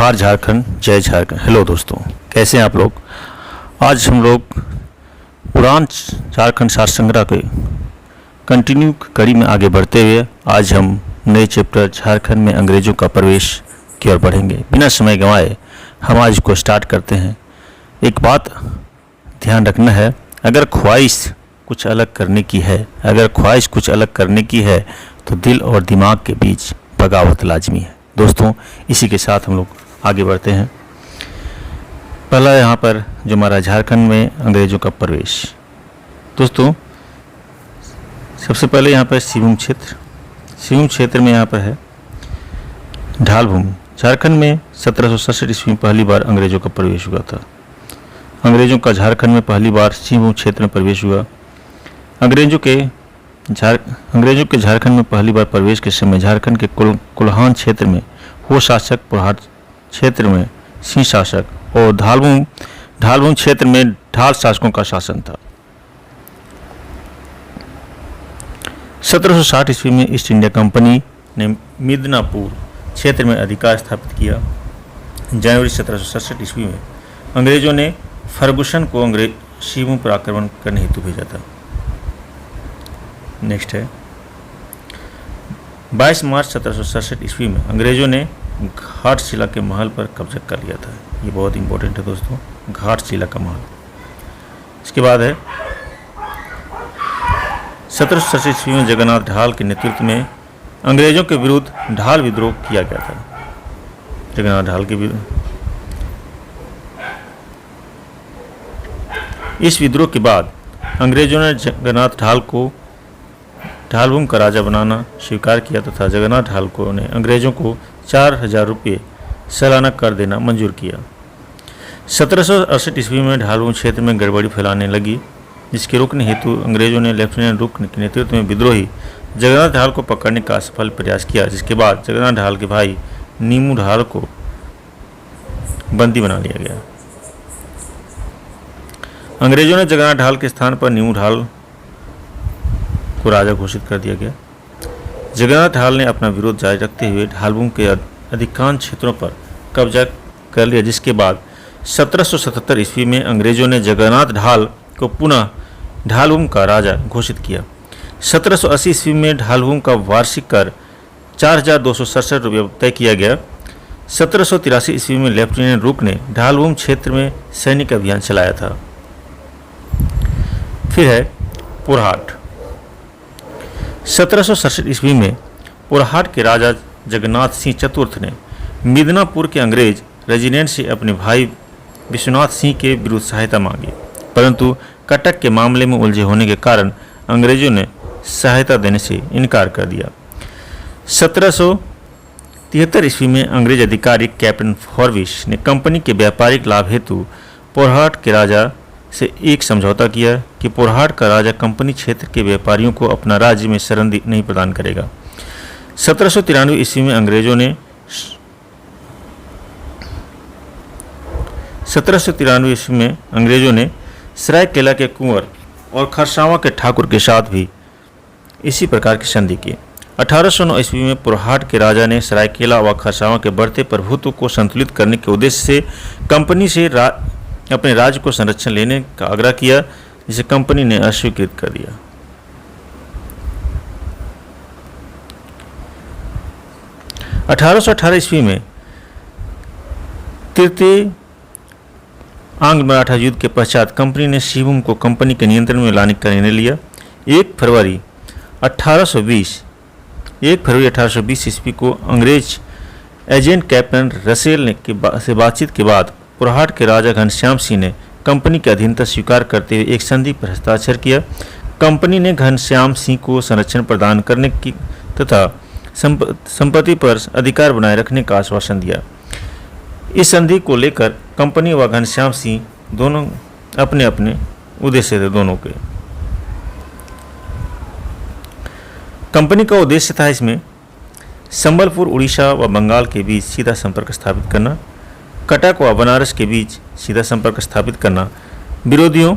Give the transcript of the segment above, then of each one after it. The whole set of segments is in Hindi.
जोहार झारखंड, जय झारखंड। हेलो दोस्तों, कैसे हैं आप लोग। आज हम लोग पुरान झारखंड शासन संग्रह के कंटिन्यू कड़ी में आगे बढ़ते हुए आज हम नए चैप्टर झारखंड में अंग्रेजों का प्रवेश की ओर बढ़ेंगे। बिना समय गंवाए हम आज इसको स्टार्ट करते हैं। एक बात ध्यान रखना है, अगर ख्वाहिश कुछ अलग करने की है तो दिल और दिमाग के बीच बगावत लाजमी है। दोस्तों, इसी के साथ हम लोग आगे बढ़ते हैं। पहला यहाँ पर जो हमारा झारखंड में अंग्रेजों का प्रवेश। दोस्तों, सबसे पहले यहाँ पर सिंहभूम क्षेत्र में यहाँ पर है ढाल भूमि। झारखंड में 1767 ईस्वी में पहली बार अंग्रेजों का प्रवेश हुआ था। अंग्रेजों का झारखंड में पहली बार सिंहभूम क्षेत्र में प्रवेश हुआ। अंग्रेजों के झारखंड में पहली बार प्रवेश के समय झारखंड के कोल्हान क्षेत्र में हो शासक, पुरहाट क्षेत्र में सिंह शासक और ढालभूम क्षेत्र में ढाल शासकों का शासन था। 1760 ईस्वी में ईस्ट इंडिया कंपनी ने मिदनापुर क्षेत्र में अधिकार स्थापित किया। जनवरी 1767 ईस्वी में अंग्रेजों ने फर्गुसन को सिंहभूम पर आक्रमण करने हेतु भेजा था। नेक्स्ट है 22 मार्च 1767 ईस्वी में अंग्रेजों ने घाटशिला के महल पर कब्जा कर लिया था। ये बहुत इंपॉर्टेंट है दोस्तों, घाटशिला का महल। इसके बाद है 1767 ईस्वी में जगन्नाथ ढाल के नेतृत्व में अंग्रेजों के विरुद्ध ढाल विद्रोह किया गया था। जगन्नाथ ढाल के विरुद्ध इस विद्रोह के बाद अंग्रेजों ने जगन्नाथ ढाल को ढालभूम का राजा बनाना स्वीकार किया तथा जगन्नाथ ढाल को ने अंग्रेजों को 4000 रुपये सालाना कर देना मंजूर किया। 1768 ईस्वी में ढालभूम क्षेत्र में गड़बड़ी फैलाने लगी, जिसके रोकने हेतु अंग्रेजों ने लेफ्टिनेंट रुक के नेतृत्व में विद्रोही जगन्नाथ ढाल को पकड़ने का असफल प्रयास किया, जिसके बाद जगन्नाथ ढाल के भाई नीमू ढाल को बंदी बना लिया गया। अंग्रेजों ने जगन्नाथ ढाल के स्थान पर नीमू ढाल को राजा घोषित कर दिया गया। जगन्नाथ ढाल ने अपना विरोध जारी रखते हुए ढालभूम के अधिकांश क्षेत्रों पर कब्जा कर लिया, जिसके बाद 1777 ईस्वी में अंग्रेजों ने जगन्नाथ ढाल को पुनः ढालभूम का राजा घोषित किया। 1780 ईस्वी में ढालभूम का वार्षिक कर 4267 रुपये तय किया गया। 1783 ईस्वी में लेफ्टिनेंट रुक ने ढालभूम क्षेत्र में सैनिक अभियान चलाया था। फिर है पुरहाट। 1767 ईस्वी में पुरहाट के राजा जगन्नाथ सिंह चतुर्थ ने मिदनापुर के अंग्रेज रेजिडेंट से अपने भाई विश्वनाथ सिंह के विरुद्ध सहायता मांगी, परंतु कटक के मामले में उलझे होने के कारण अंग्रेजों ने सहायता देने से इनकार कर दिया। 1773 ईस्वी में अंग्रेज अधिकारी कैप्टन फॉरविश ने कंपनी के व्यापारिक लाभ हेतु पुरहाट के राजा से एक समझौता किया कि पुरहाट का राजा कंपनी क्षेत्र के व्यापारियों को अपना राज्य में शरण नहीं प्रदान करेगा। 1793 ईस्वी में अंग्रेजों ने सरायकेला के कुंवर और खरसावां के ठाकुर के साथ भी इसी प्रकार की संधि की। 1809 ईस्वी में पुरहाट के राजा ने सरायकेला व खरसावां के बढ़ते प्रभुत्व को संतुलित करने के उद्देश्य से कंपनी से अपने राज्य को संरक्षण लेने का आग्रह किया, जिसे कंपनी ने अस्वीकृत कर दिया। अठारह ईस्वी में तृतीय आंग्ल मराठा युद्ध के पश्चात कंपनी ने सिंहभूम को कंपनी के नियंत्रण में लाने का निर्णय लिया। 1 फरवरी 1820 ईस्वी को अंग्रेज एजेंट कैप्टन रसेल से बातचीत के बाद पुरहाट के राजा घनश्याम सिंह ने कंपनी की अधीनता स्वीकार करते हुए एक संधि पर हस्ताक्षर किया। कंपनी ने घनश्याम सिंह को संरक्षण प्रदान करने की तथा संपत्ति पर अधिकार बनाए रखने का आश्वासन दिया। इस संधि को लेकर कंपनी व घनश्याम सिंह दोनों अपने अपने उद्देश्य थे दोनों के। कंपनी का उद्देश्य था इसमें संबलपुर, उड़ीसा व बंगाल के बीच सीधा संपर्क स्थापित करना, कटक व बनारस के बीच सीधा संपर्क स्थापित करना, विरोधियों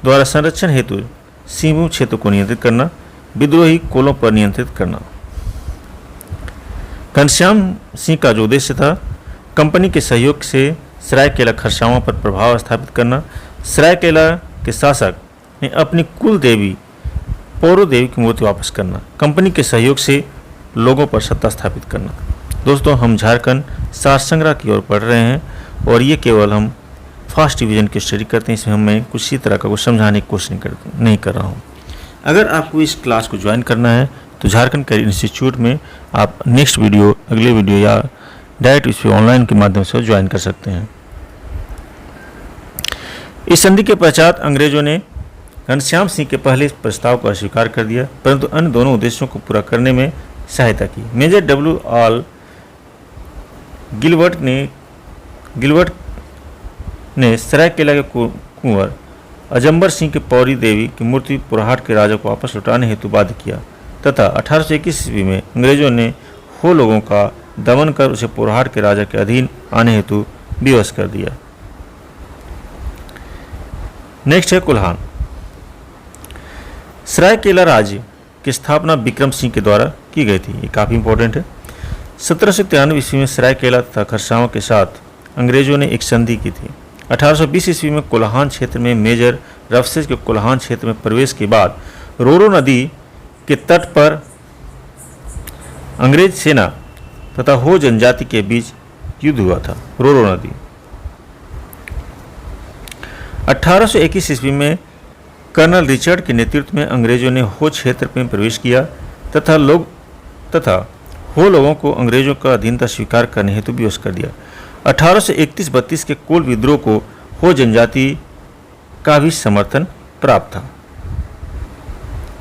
द्वारा संरक्षण हेतु सिंहभूम क्षेत्र को नियंत्रित करना, विद्रोही कोलों पर नियंत्रित करना। घनश्याम सिंह का जो उद्देश्य था कंपनी के सहयोग से सरायकेला खरसावां पर प्रभाव स्थापित करना, सरायकेला के शासक ने अपनी कुल देवी पौरो देवी की मूर्ति वापस करना, कंपनी के सहयोग से लोगों पर सत्ता स्थापित करना। दोस्तों, हम झारखंड सार संग्रह की ओर पढ़ रहे हैं और ये केवल हम फर्स्ट डिवीज़न की स्टडी करते हैं, इसमें मैं कुछ इसी तरह का कुछ समझाने की कोशिश नहीं कर रहा हूँ। अगर आपको इस क्लास को ज्वाइन करना है तो झारखंड कैरियर इंस्टीट्यूट में आप नेक्स्ट वीडियो, अगले वीडियो या डायरेक्ट इस ऑनलाइन के माध्यम से ज्वाइन कर सकते हैं। इस संधि के पश्चात अंग्रेजों ने घनश्याम सिंह के पहले प्रस्ताव को अस्वीकार कर दिया, परंतु अन्य दोनों उद्देश्यों को पूरा करने में सहायता की। मेजर डब्ल्यू ऑल गिलवर्ट ने सरायकेला के कुंवर अजम्बर सिंह के पौरी देवी की मूर्ति पुरहाट के राजा को वापस लौटाने हेतु बाध्य किया तथा 1821 ईस्वी में अंग्रेजों ने हो लोगों का दमन कर उसे पुरहाट के राजा के अधीन आने हेतु विवश कर दिया। नेक्स्ट है कुल्हान। सरायकेला राज्य की स्थापना विक्रम सिंह के द्वारा की गई थी, ये काफ़ी इंपॉर्टेंट है। 1793 ईस्वी में सरायकेला तथा खरसावां के साथ अंग्रेजों ने एक संधि की थी। 1820 ईस्वी में कोल्हान क्षेत्र में मेजर रफसेज के कोल्हान क्षेत्र में प्रवेश के बाद रोरो नदी के तट पर अंग्रेज सेना तथा हो जनजाति के बीच युद्ध हुआ था। रोरो नदी 1821 ईस्वी में कर्नल रिचर्ड के नेतृत्व में अंग्रेजों ने हो क्षेत्र में प्रवेश किया तथा हो लोगों को अंग्रेजों का अधीनता स्वीकार करने हेतु विवश कर दिया। 1831-32 के कोल विद्रोह को हो जनजाति का भी समर्थन प्राप्त था।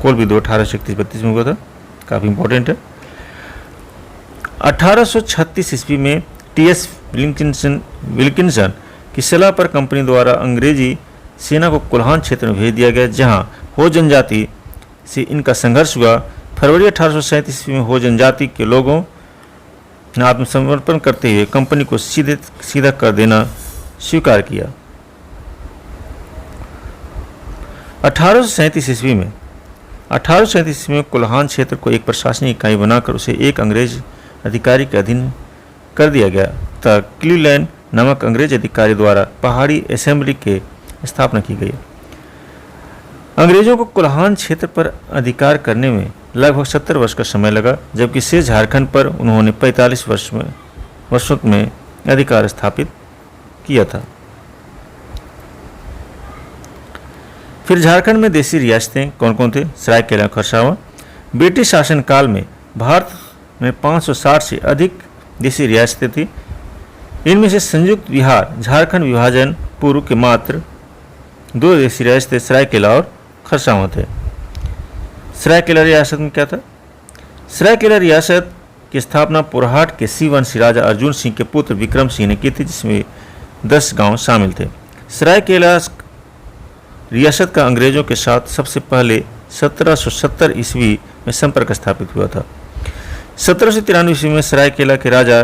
कोल विद्रोह 1831-32 में हुआ था, काफ़ी इंपॉर्टेंट है। 1836 ईस्वी में टी.एस. विल्किंसन की सलाह पर कंपनी द्वारा अंग्रेजी सेना को कोल्हान क्षेत्र में भेज दिया गया, जहां हो जनजाति से इनका संघर्ष हुआ। फरवरी 1837 ईस्वी में हो जनजाति के लोगों ने आत्मसमर्पण करते हुए कंपनी को सीधा कर देना स्वीकार किया। 1837 ईस्वी में कोल्हान क्षेत्र को एक प्रशासनिक इकाई बनाकर उसे एक अंग्रेज अधिकारी के अधीन कर दिया गया तथा क्लीलैंड नामक अंग्रेज अधिकारी द्वारा पहाड़ी असेंबली की स्थापना की गई। अंग्रेजों को कोल्हान क्षेत्र पर अधिकार करने में लगभग 70 वर्ष का समय लगा, जबकि शेष झारखंड पर उन्होंने 45 वर्षों में अधिकार स्थापित किया था। फिर झारखंड में देसी रियासतें कौन कौन थे? सरायकेला, खरसावां। ब्रिटिश शासन काल में भारत में 560 से अधिक देसी रियासतें थी। इनमें से संयुक्त बिहार झारखंड विभाजन पूर्व के मात्र 2 देसी रियासतें सरायकेला और खरसावां थे। सरायकेला रियासत में क्या था? सरायकेला रियासत की स्थापना पुरहाट के सिंहवंशी राजा अर्जुन सिंह के पुत्र विक्रम सिंह ने की थी, जिसमें 10 गांव शामिल थे। सरायकेला रियासत का अंग्रेजों के साथ सबसे पहले 1770 ईस्वी में संपर्क स्थापित हुआ था। 1793 ईस्वी में सरायकेला के राजा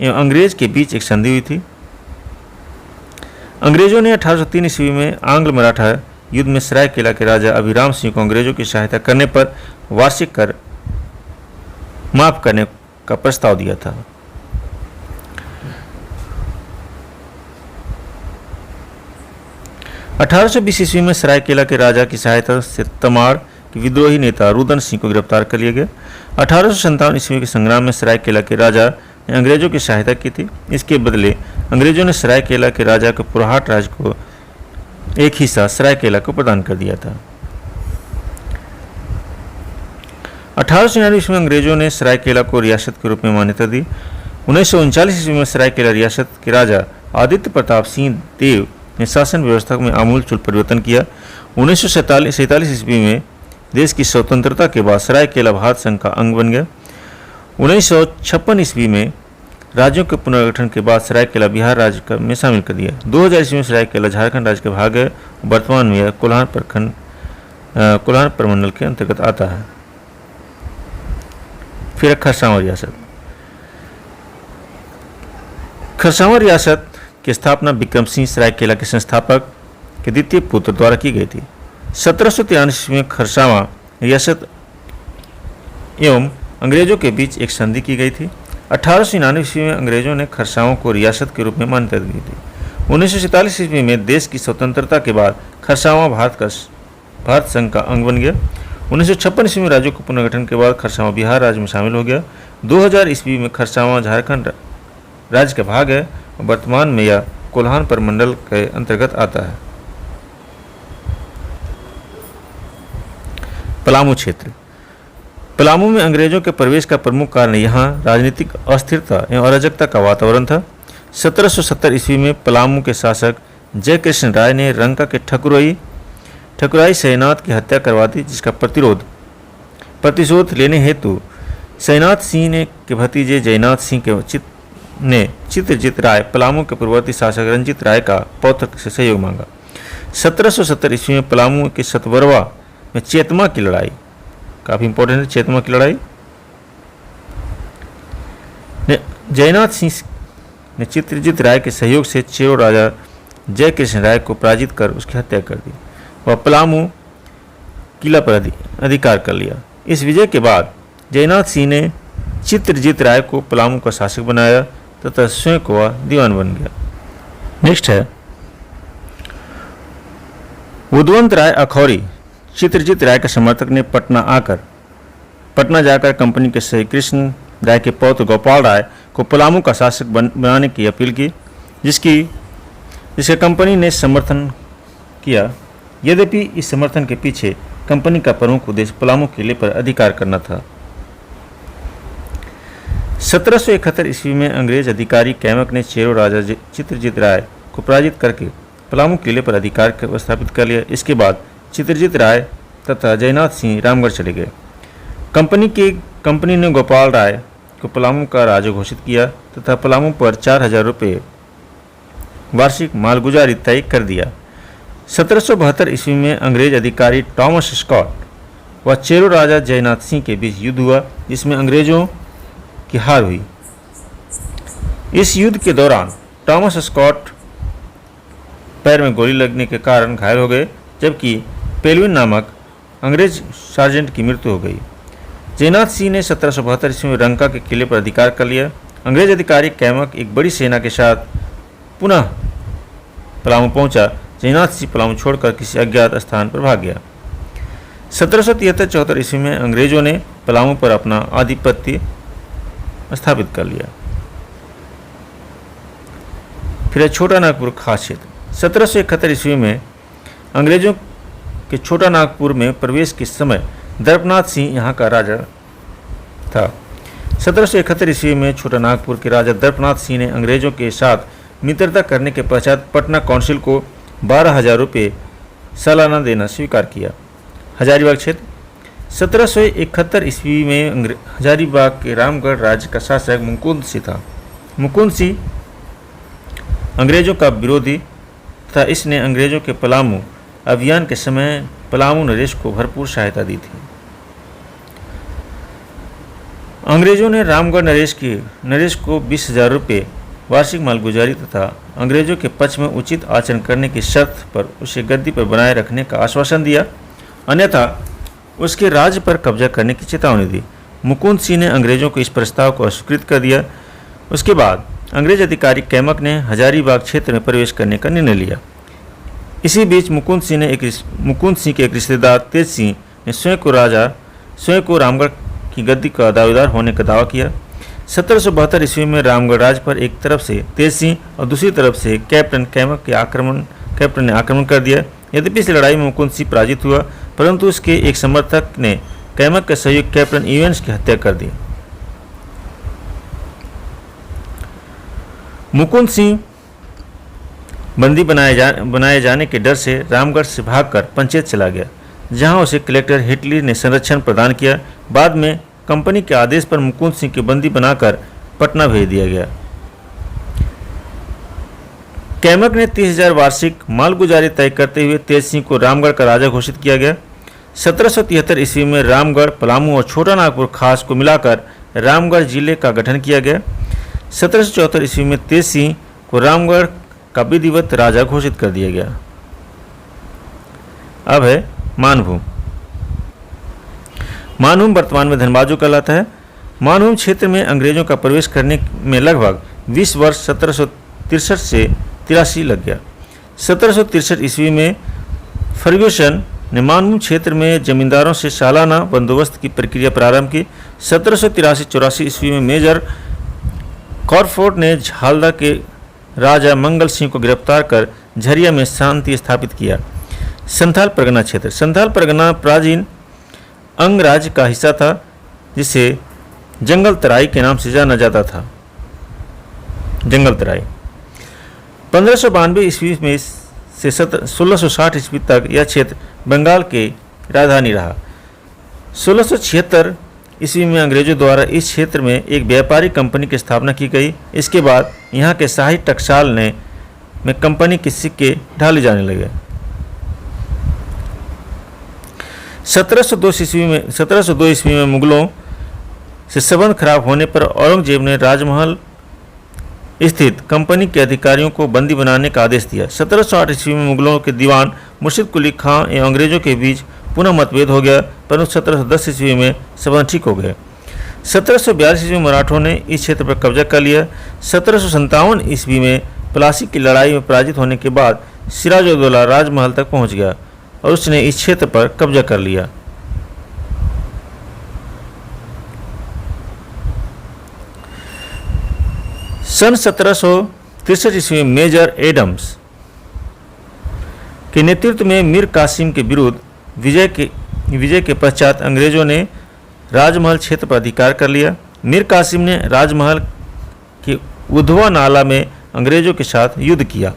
एवं अंग्रेज के बीच एक संधि हुई थी। अंग्रेजों ने 1803 ईस्वी में आंग्ल मराठा युद्ध में सरायकेला के राजा अभिराम सिंह को अंग्रेजों की सहायता करने पर वार्षिक कर माफ करने का प्रस्ताव दिया था। अठारह ईस्वी में सरायकेला के राजा की सहायता से तमाड़ के विद्रोही नेता रुदन सिंह को गिरफ्तार कर लिया गया। 1857 ईस्वी के संग्राम में सरायकेला के राजा ने अंग्रेजों की सहायता की थी। इसके बदले अंग्रेजों ने सरायकेला के राजा को पुरहाट राज्य को एक हिस्सा सरायकेला को प्रदान कर दिया था। 1899 ईस्वी में अंग्रेजों ने सरायकेला को रियासत के रूप में मान्यता दी। 1939 ईस्वी में सरायकेला रियासत के राजा आदित्य प्रताप सिंह देव ने शासन व्यवस्था में आमूलचूल परिवर्तन किया। 1947 ईस्वी में देश की स्वतंत्रता के बाद सरायकेला भारत संघ का अंग बन गया। 1956 ईस्वी में राज्यों के पुनर्गठन के बाद सरायकेला बिहार राज्य में शामिल कर दिया। 2000 ईस्वी में सरायकेला झारखंड राज्य का भाग है। वर्तमान में यह कोल्हान प्रमंडल के अंतर्गत आता है। फिर खरसावां रियासत। खरसावां रियासत की स्थापना विक्रम सिंह सरायकेला के संस्थापक के द्वितीय पुत्र द्वारा की गई थी। 1793 ईस्वी में खरसावां रियासत एवं अंग्रेजों के बीच एक संधि की गई थी। 1899 ईस्वी में अंग्रेजों ने खरसावां को रियासत के रूप में मान्यता दी थी। 1947 ईस्वी में देश की स्वतंत्रता के बाद खरसावां भारत संघ का अंग बन गया। 1956 ईस्वी में राज्यों के पुनर्गठन के बाद खरसावां बिहार राज्य में शामिल हो गया। 2000 ईस्वी में खरसावां झारखंड राज्य का भाग है और वर्तमान में यह कोल्हान प्रमंडल के अंतर्गत आता है। पलामू क्षेत्र। पलामू में अंग्रेजों के प्रवेश का प्रमुख कारण यहाँ राजनीतिक अस्थिरता एवं अराजकता का वातावरण था। 1770 ईस्वी में पलामू के शासक जय कृष्ण राय ने रंका के ठकुराई सैनाथ की हत्या करवा दी, जिसका प्रतिशोध लेने हेतु सैनाथ सिंह ने के भतीजे जयनाथ सिंह के चित्रजीत राय पलामू के पूर्ववर्ती शासक रंजीत राय का पौत्र से सहयोग मांगा। 1770 ईस्वी में पलामू के सतवरवा में चेतमा की लड़ाई, काफी इंपॉर्टेंट है चेतमा की लड़ाई, जयनाथ सिंह ने चित्रजीत राय के सहयोग से चेरो राजा जय कृष्ण राय को पराजित कर उसकी हत्या कर दी। वह पलामू किला पर अधिकार कर लिया। इस विजय के बाद जयनाथ सिंह ने चित्रजीत राय को पलामू का शासक बनाया तथा स्वयं को वह दीवान बन गया। नेक्स्ट है उद्वंत राय अखौरी। चित्रजीत राय के समर्थक ने पटना जाकर कंपनी के श्री कृष्ण राय के पौत्र गोपाल राय को पलामू का शासक बनाने की अपील की, जिसका कंपनी ने समर्थन किया। यद्यपि इस समर्थन के पीछे कंपनी का प्रमुख उद्देश्य पलामू किले पर अधिकार करना था। 1771 ईस्वी में अंग्रेज अधिकारी कैमक ने चेरो राजा चित्रजीत राय को पराजित करके पलामू किले पर अधिकार स्थापित कर लिया। इसके बाद चित्रजीत राय तथा जयनाथ सिंह रामगढ़ चले गए। कंपनी ने गोपाल राय को पलामू का राजा घोषित किया तथा पलामू पर 4000 रुपये वार्षिक मालगुजारी तय कर दिया। 1772 ईस्वी में अंग्रेज अधिकारी टॉमस स्कॉट व चेरो राजा जयनाथ सिंह के बीच युद्ध हुआ, जिसमें अंग्रेजों की हार हुई। इस युद्ध के दौरान टॉमस स्कॉट पैर में गोली लगने के कारण घायल हो गए, जबकि पेलविन नामक अंग्रेज सार्जेंट की मृत्यु हो गई। जयनाथ सिंह ने 1772 ईस्वी में रंका के किले पर अधिकार कर लिया। अंग्रेज अधिकारी कैमक एक बड़ी सेना के साथ पुनः पलामू पहुंचा। जयनाथ सिंह पलामू छोड़कर किसी अज्ञात स्थान पर भाग गया। 1773-74 ईस्वी में अंग्रेजों ने पलामू पर अपना आधिपत्य स्थापित कर लिया। फिर छोटा नागपुर खास क्षेत्र। 1771 ईस्वी में अंग्रेजों के छोटा नागपुर में प्रवेश के समय दर्पनाथ सिंह यहाँ का राजा था। 1771 ईस्वी में छोटा नागपुर के राजा दर्पनाथ सिंह ने अंग्रेजों के साथ मित्रता करने के पश्चात पटना काउंसिल को 12,000 रुपये सालाना देना स्वीकार किया। हजारीबाग क्षेत्र। 1771 ईस्वी में हजारीबाग के रामगढ़ राज्य का शासक मुकुंद सिंह था। मुकुंद सिंह अंग्रेजों का विरोधी था। इसने अंग्रेजों के पलामू अभियान के समय पलामू नरेश को भरपूर सहायता दी थी। अंग्रेजों ने रामगढ़ नरेश को 20,000 रुपये वार्षिक मालगुजारी तथा अंग्रेजों के पक्ष में उचित आचरण करने की शर्त पर उसे गद्दी पर बनाए रखने का आश्वासन दिया, अन्यथा उसके राज्य पर कब्जा करने की चेतावनी दी। मुकुंद सिंह ने अंग्रेजों को इस प्रस्ताव को अस्वीकृत कर दिया। उसके बाद अंग्रेज अधिकारी कैमक ने हजारीबाग क्षेत्र में प्रवेश करने का निर्णय लिया। इसी बीच मुकुंद सिंह के एक रिश्तेदार तेज सिंह ने स्वयं को रामगढ़ की गद्दी का दावेदार होने का दावा किया। 1772 ईस्वी में रामगढ़ राज्य पर एक तरफ से तेज सिंह और दूसरी तरफ से कैप्टन ने आक्रमण कर दिया। यद्यपि इस लड़ाई में मुकुंद सिंह पराजित हुआ, परंतु उसके एक समर्थक ने कैमक के सहयोगी कैप्टन इवेंस की हत्या कर दी। मुकुंद सिंह बंदी बनाए जाने के डर से रामगढ़ से भागकर पंचायत चला गया, जहां उसे कलेक्टर हिटली ने संरक्षण प्रदान किया। बाद में कंपनी के आदेश पर मुकुंद सिंह की बंदी बनाकर पटना भेज दिया गया। कैमक ने 30,000 वार्षिक मालगुजारी तय करते हुए तेज सिंह को रामगढ़ का राजा घोषित किया गया। 1773 ईस्वी में रामगढ़, पलामू और छोटा नागपुर खास को मिलाकर रामगढ़ जिले का गठन किया गया। 1774 ईस्वी में तेज सिंह को रामगढ़ का विधिवत राजा घोषित कर दिया गया। अब है मानभूम। मानभूम वर्तमान में धनबाद जो कहलाता है। मानभूम क्षेत्र में अंग्रेजों का प्रवेश करने में लगभग 20 वर्ष 1763 से 83 लग गया। 1763 ईस्वी में फर्ग्यूसन ने मानभूम क्षेत्र में जमींदारों से सालाना बंदोबस्त की प्रक्रिया प्रारंभ की। 1783-84 ईस्वी में मेजर कॉरफोर्ड ने झालदा के राजा मंगल सिंह को गिरफ्तार कर झरिया में शांति स्थापित किया। संथाल परगना क्षेत्र। संथाल परगना प्राचीन अंग राज्य का हिस्सा था, जिसे जंगल तराई के नाम से जाना जाता था। जंगल तराई 1592 ईस्वी में से 1660 ईस्वी तक यह क्षेत्र बंगाल की राजधानी रहा। 1676 ईस्वी में अंग्रेजों द्वारा इस क्षेत्र में एक व्यापारिक कंपनी की स्थापना की गई। इसके बाद यहाँ के शाही टकसाल में कंपनी के सिक्के ढाले जाने लगे। 1702 ईस्वी में मुगलों से संबंध खराब होने पर औरंगजेब ने राजमहल स्थित कंपनी के अधिकारियों को बंदी बनाने का आदेश दिया। 1708 ईस्वी में मुगलों के दीवान मुर्शिद कुली खां एवं अंग्रेजों के बीच पुनः मतभेद हो गया, परंतु 1710 ईस्वी में संबंध ठीक हो गए। 1742 ईस्वी में मराठों ने इस क्षेत्र पर कब्जा कर लिया। 1757 ईस्वी में प्लासी की लड़ाई में पराजित होने के बाद सिराजुद्दौला राजमहल तक पहुंच गया और उसने इस क्षेत्र पर कब्जा कर लिया। सन 1763 ईस्वी में मेजर एडम्स के नेतृत्व में मीर कासिम के विरुद्ध विजय के पश्चात अंग्रेजों ने राजमहल क्षेत्र पर अधिकार कर लिया। मीर कासिम ने राजमहल के उधवा नाला में अंग्रेजों के साथ युद्ध किया।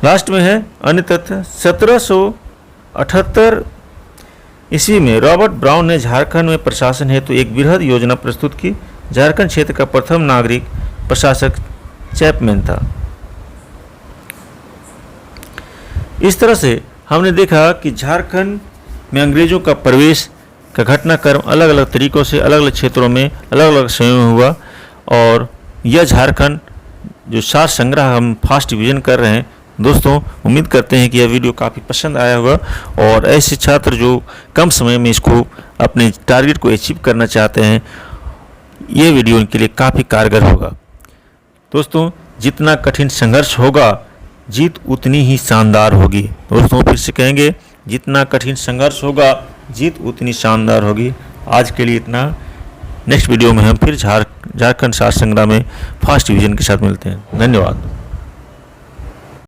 लास्ट में है अन्य तथ्य। 1778 ईस्वी में रॉबर्ट ब्राउन ने झारखंड में प्रशासन हेतु एक बृहद योजना प्रस्तुत की। झारखंड क्षेत्र का प्रथम नागरिक प्रशासक चैपमैन था। इस तरह से हमने देखा कि झारखंड में अंग्रेजों का प्रवेश का घटनाक्रम अलग अलग तरीकों से अलग अलग क्षेत्रों में अलग अलग समय में हुआ, और यह झारखंड जो सार संग्रह हम फर्स्ट डिवीजन कर रहे हैं। दोस्तों, उम्मीद करते हैं कि यह वीडियो काफ़ी पसंद आया होगा और ऐसे छात्र जो कम समय में इसको अपने टारगेट को अचीव करना चाहते हैं, ये वीडियो उनके लिए काफ़ी कारगर होगा। दोस्तों, जितना कठिन संघर्ष होगा जीत उतनी ही शानदार होगी। दोस्तों, फिर से कहेंगे, जितना कठिन संघर्ष होगा जीत उतनी शानदार होगी। आज के लिए इतना। नेक्स्ट वीडियो में हम फिर झारखंड सार संग्राम में फर्स्ट डिवीजन के साथ मिलते हैं। धन्यवाद।